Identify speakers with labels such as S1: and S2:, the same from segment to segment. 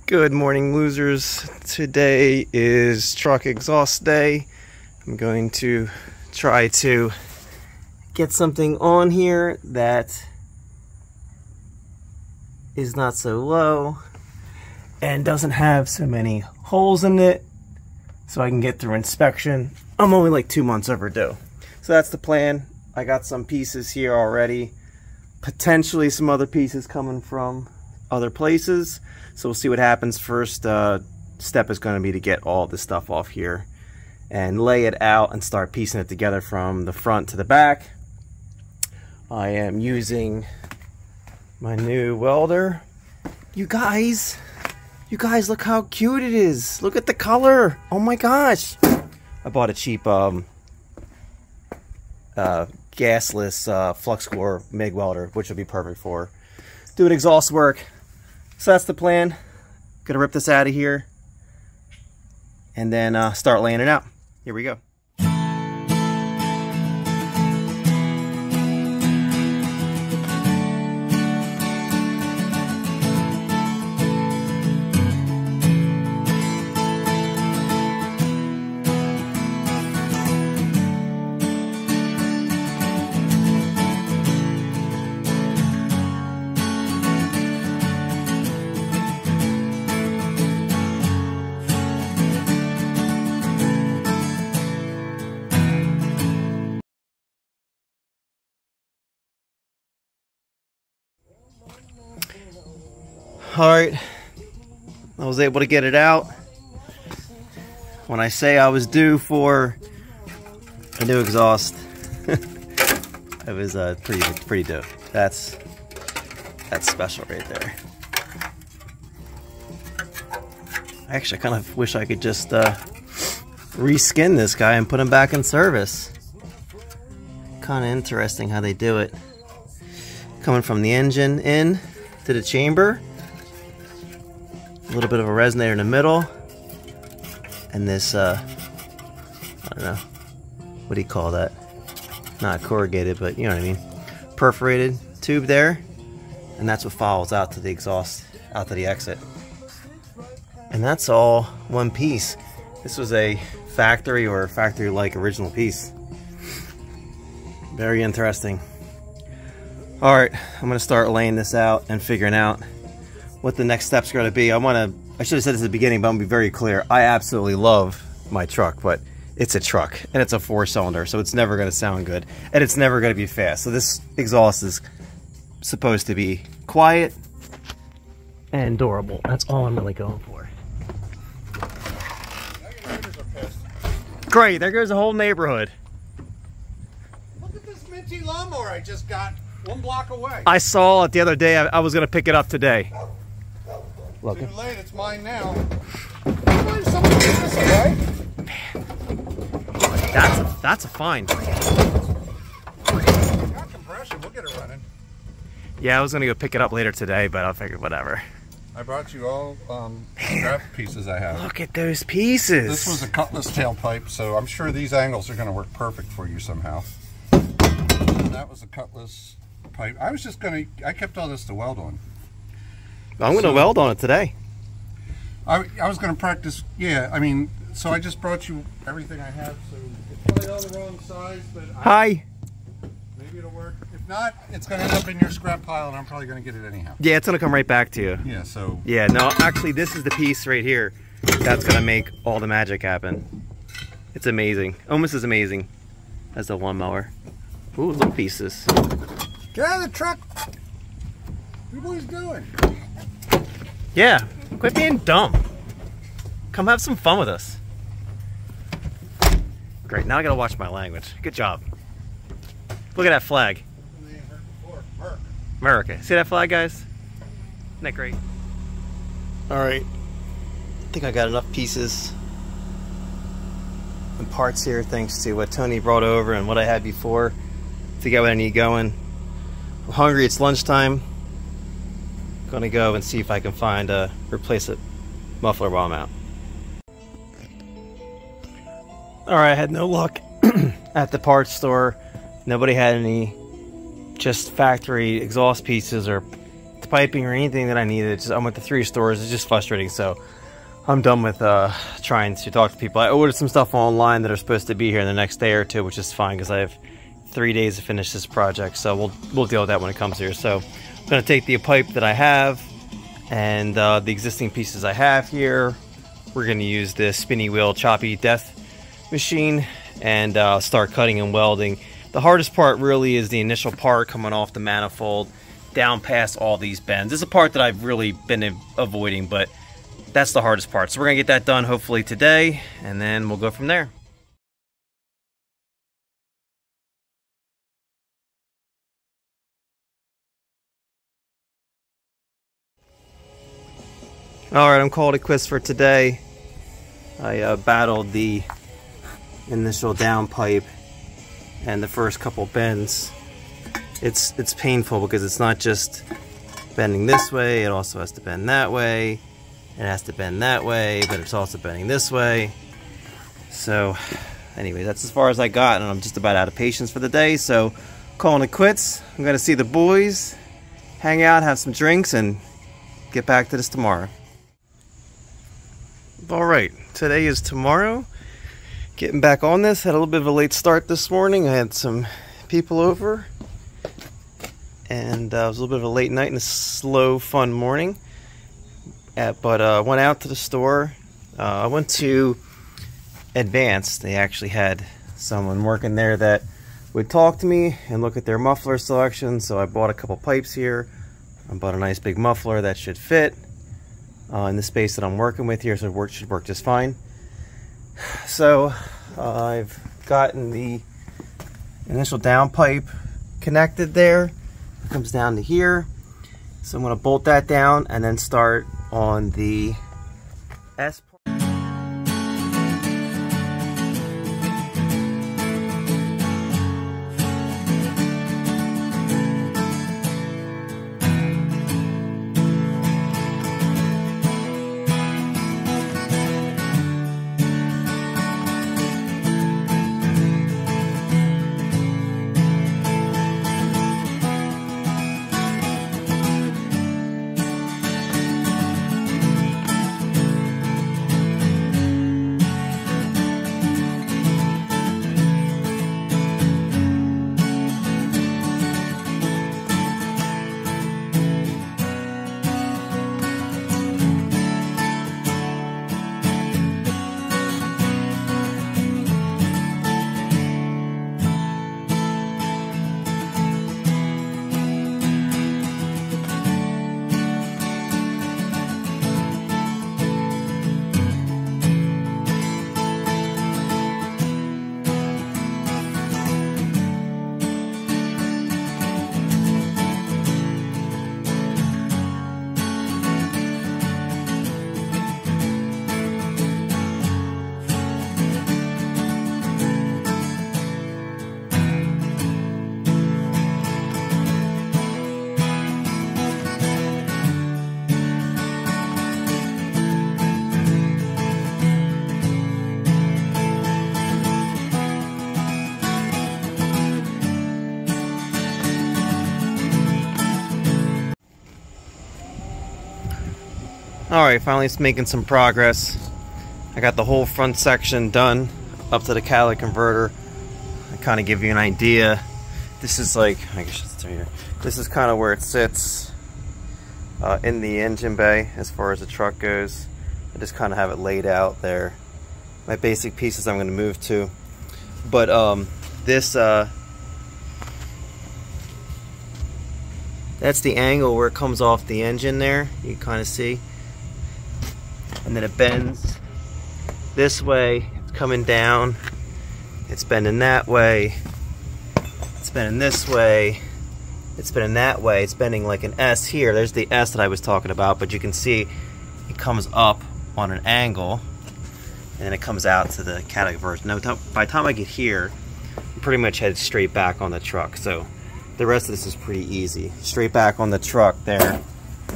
S1: Good morning, losers. Today is truck exhaust day. I'm going to try to get something on here that is not so low and doesn't have so many holes in it, so I can get through inspection. I'm only like 2 months overdue. So that's the plan. I got some pieces here already. Potentially some other pieces coming from other places. So we'll see what happens. First step is going to be to get all this stuff off here and lay it out and start piecing it together from the front to the back. I am using my new welder. You guys look how cute it is. Look at the color. Oh my gosh. I bought a cheap gasless flux core MIG welder, which would be perfect for doing exhaust work. So that's the plan. Gonna rip this out of here and then start laying it out. Here we go. Alright, I was able to get it out. When I say I was due for a new exhaust, it was pretty dope. That's special right there. Actually, I kind of wish I could just reskin this guy and put him back in service. Kind of interesting how they do it. Coming from the engine in to the chamber. A little bit of a resonator in the middle, and this I don't know, what do you call that? Not corrugated, but you know what I mean, perforated tube there, and that's what follows out to the exhaust, out to the exit. And that's all one piece. This was a factory or factory-like original piece. Very interesting. All right, I'm gonna start laying this out and figuring out what the next steps are going to be. I should have said this at the beginning, but I'm going to be very clear. I absolutely love my truck, but it's a truck and it's a 4-cylinder, so it's never going to sound good and it's never going to be fast. So this exhaust is supposed to be quiet and durable. That's all I'm really going for. Great, there goes the whole neighborhood.
S2: Look at this minty lawnmower I just got 1 block away.
S1: I saw it the other day. I was going to pick it up today. Look.
S2: Too late, it's mine now. Why is someone taking this away?
S1: Man, that's a find.
S2: Got compression, we'll get it running.
S1: Yeah, I was gonna go pick it up later today, but I figured whatever.
S2: I brought you all scrap pieces I have.
S1: Look at those pieces.
S2: This was a cutlass tailpipe, so I'm sure these angles are going to work perfect for you somehow. And that was a cutlass pipe. I kept all this to weld on.
S1: I'm going to weld on it today.
S2: I was going to practice, yeah, I mean, so I just brought you everything I have, so it's probably all the wrong size, but
S1: Hi.
S2: Maybe it'll work. If not, it's going to end up in your scrap pile, and I'm probably going to get it anyhow.
S1: Yeah, it's going to come right back to you.
S2: Yeah, so.
S1: Yeah, no, actually, this is the piece right here that's going to make all the magic happen. It's amazing. Almost as amazing as the lawnmower. Ooh, little pieces.
S2: Get out of the truck! What are you boys doing?
S1: Yeah, quit being dumb. Come have some fun with us. Great, now I gotta watch my language. Good job. Look at that flag. America. See that flag, guys? Isn't that great? Alright. I think I got enough pieces and parts here thanks to what Tony brought over and what I had before to get what I need going. I'm hungry, it's lunchtime. Gonna go and see if I can find a replacement muffler while I'm out. Alright, I had no luck at the parts store. Nobody had any just factory exhaust pieces or the piping or anything that I needed. I went to 3 stores. It's just frustrating. So I'm done with trying to talk to people. I ordered some stuff online that are supposed to be here in the next day or 2, which is fine because I have 3 days to finish this project. So we'll deal with that when it comes here. So I'm going to take the pipe that I have and the existing pieces I have here. We're going to use this spinny wheel choppy death machine and start cutting and welding. The hardest part really is the initial part coming off the manifold down past all these bends. This is a part that I've really been avoiding, but that's the hardest part. So we're gonna get that done hopefully today, and then we'll go from there. Alright, I'm called it quits for today. I battled the initial down pipe and the first couple bends. It's painful because it's not just bending this way, it also has to bend that way. It has to bend that way, but it's also bending this way. So anyway, that's as far as I got, and I'm just about out of patience for the day, so calling it quits. I'm gonna see the boys, hang out, have some drinks, and get back to this tomorrow. Alright, today is tomorrow. Getting back on this, had a little bit of a late start this morning. I had some people over, and it was a little bit of a late night and a slow, fun morning. But went out to the store. I went to Advanced. They actually had someone working there that would talk to me and look at their muffler selection. So I bought a couple pipes here. I bought a nice big muffler that should fit in the space that I'm working with here, so it should work just fine. So I've gotten the initial down pipe connected there. It comes down to here. So I'm going to bolt that down and then start on the S part. Alright, finally it's making some progress. I got the whole front section done up to the catalytic converter. I kind of give you an idea. This is like, I guess it's here. This is kind of where it sits in the engine bay as far as the truck goes. I just kind of have it laid out there. My basic pieces I'm going to move to. But this, that's the angle where it comes off the engine there. You can kind of see. And then it bends this way, it's coming down, it's bending that way, it's bending this way, it's bending that way, it's bending like an S here. There's the S that I was talking about, but you can see it comes up on an angle and then it comes out to the catalytic converter. Now by the time I get here, I'm pretty much headed straight back on the truck. So the rest of this is pretty easy. Straight back on the truck there,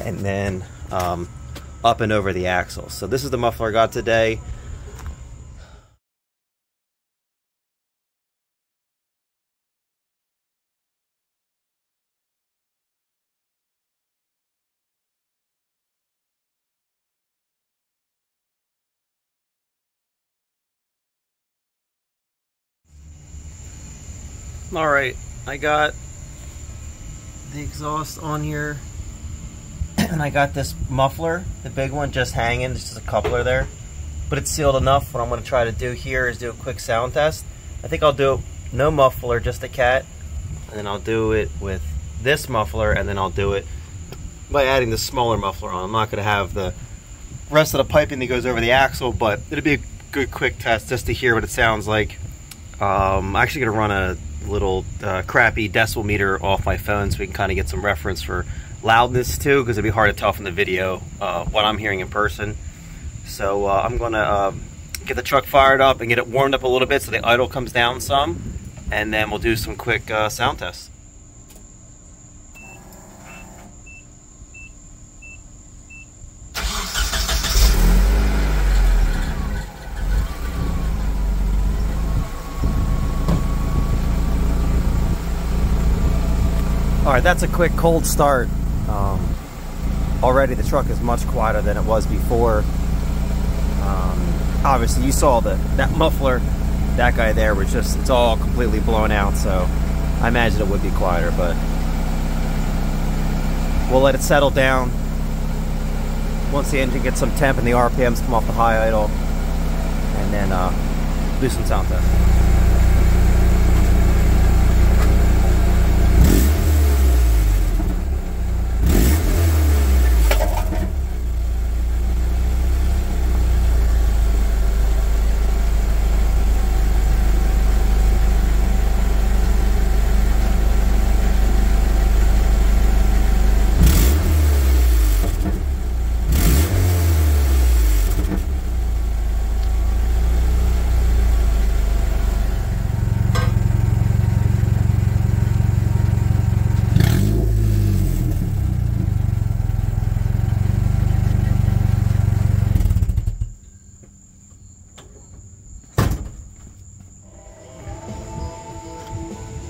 S1: and then up and over the axle. So this is the muffler I got today. Alright, I got the exhaust on here, and I got this muffler, the big one, just hanging. There's just a coupler there, but it's sealed enough. What I'm going to try to do here is do a quick sound test. I think I'll do no muffler, just a cat, and then I'll do it with this muffler, and then I'll do it by adding the smaller muffler on. I'm not going to have the rest of the piping that goes over the axle, but it'll be a good quick test just to hear what it sounds like. I'm actually going to run a little crappy decibel meter off my phone so we can kind of get some reference for loudness too, because it'd be hard to tell from the video what I'm hearing in person. So I'm going to get the truck fired up and get it warmed up a little bit so the idle comes down some, and then we'll do some quick sound tests. Alright, that's a quick cold start. Already the truck is much quieter than it was before. Obviously you saw that muffler, that guy there was just, it's all completely blown out, so I imagine it would be quieter, but we'll let it settle down. Once the engine gets some temp and the RPMs come off the high idle, and then do some sound tests.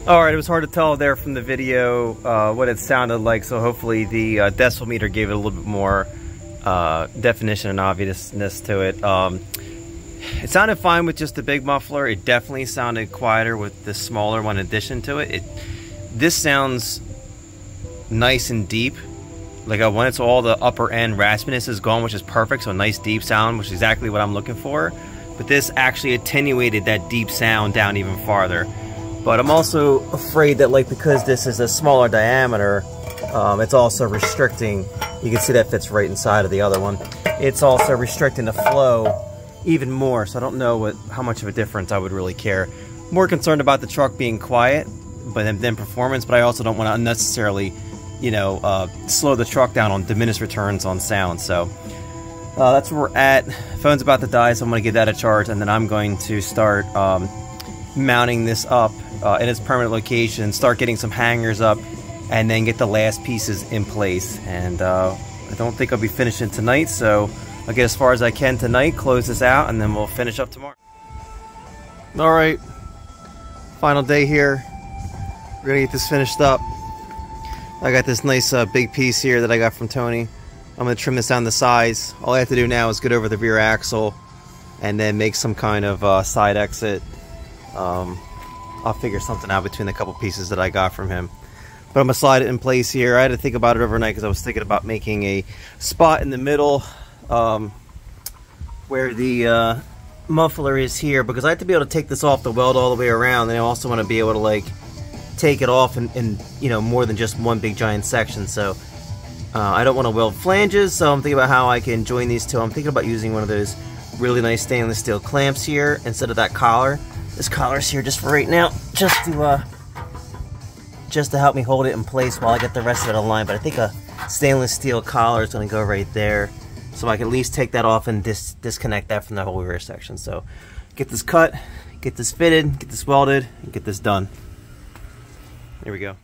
S1: Alright, it was hard to tell there from the video what it sounded like, so hopefully the decibel meter gave it a little bit more definition and obviousness to it. It sounded fine with just the big muffler. It definitely sounded quieter with the smaller one in addition to it. This sounds nice and deep. Like when it's all the upper end raspiness is gone, which is perfect, so a nice deep sound, which is exactly what I'm looking for. But this actually attenuated that deep sound down even farther. But I'm also afraid that, like, because this is a smaller diameter, it's also restricting. You can see that fits right inside of the other one. It's also restricting the flow even more, so I don't know how much of a difference I would really care. More concerned about the truck being quiet than performance, but I also don't want to unnecessarily, you know, slow the truck down on diminished returns on sound. So that's where we're at. Phone's about to die, so I'm going to give that a charge, and then I'm going to start mounting this up in its permanent location, start getting some hangers up, and then get the last pieces in place. And I don't think I'll be finishing tonight, so I'll get as far as I can tonight, close this out, and then we'll finish up tomorrow. Alright, final day here. We're gonna get this finished up. I got this nice big piece here that I got from Tony. I'm gonna trim this down to size. All I have to do now is get over the rear axle and then make some kind of side exit. I'll figure something out between the couple pieces that I got from him. But I'm going to slide it in place here. I had to think about it overnight because I was thinking about making a spot in the middle where the muffler is here, because I have to be able to take this off the weld all the way around, and I also want to be able to, like, take it off in you know, more than just one big giant section. So I don't want to weld flanges, so I'm thinking about how I can join these two. I'm thinking about using one of those really nice stainless steel clamps here instead of that collar. This collar's here just for right now, just to help me hold it in place while I get the rest of it aligned. But I think a stainless steel collar is going to go right there, so I can at least take that off and disconnect that from the whole rear section. So get this cut, get this fitted, get this welded, and get this done. Here we go.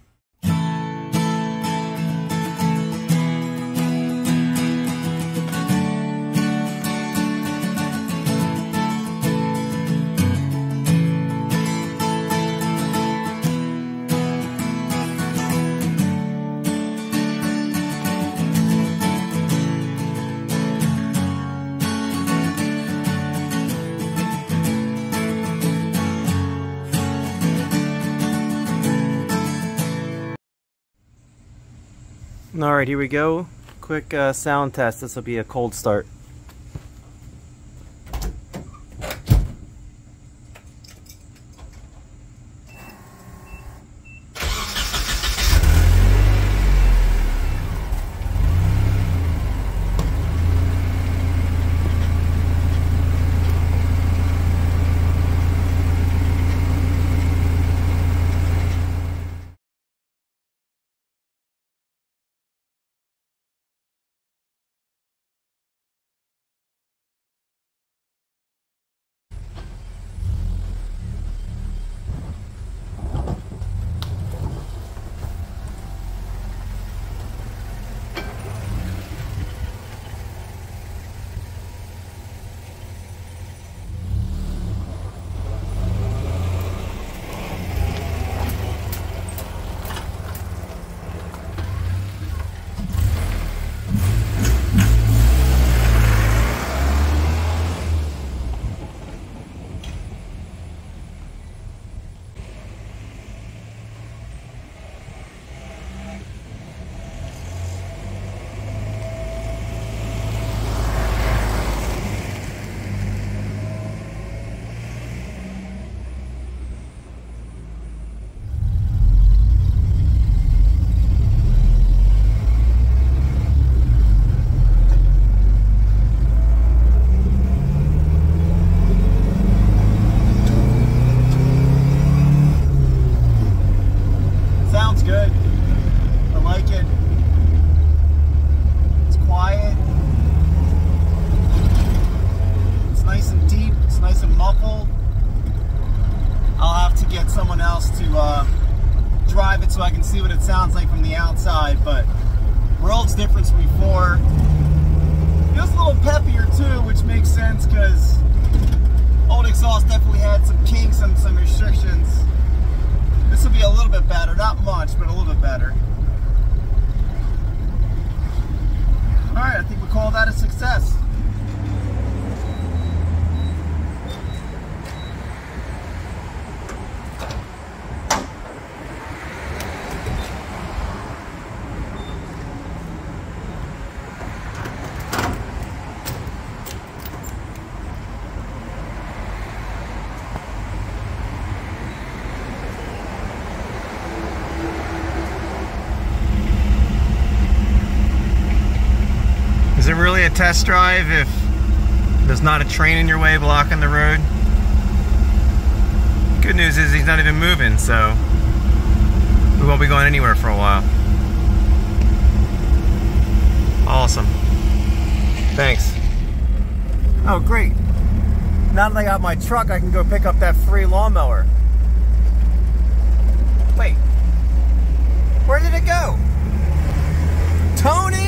S1: Alright, here we go. Quick sound test. This will be a cold start. Drive it so I can see what it sounds like from the outside, but world's difference from before. Feels a little peppier too, which makes sense because old exhaust definitely had some kinks and some restrictions. This will be a little bit better, not much, but a little bit better. Alright, I think we'll call that a success. Is it really a test drive if there's not a train in your way blocking the road? Good news is he's not even moving, so we won't be going anywhere for a while. Awesome. Thanks. Oh, great. Now that I got my truck, I can go pick up that free lawnmower. Wait. Where did it go? Tony!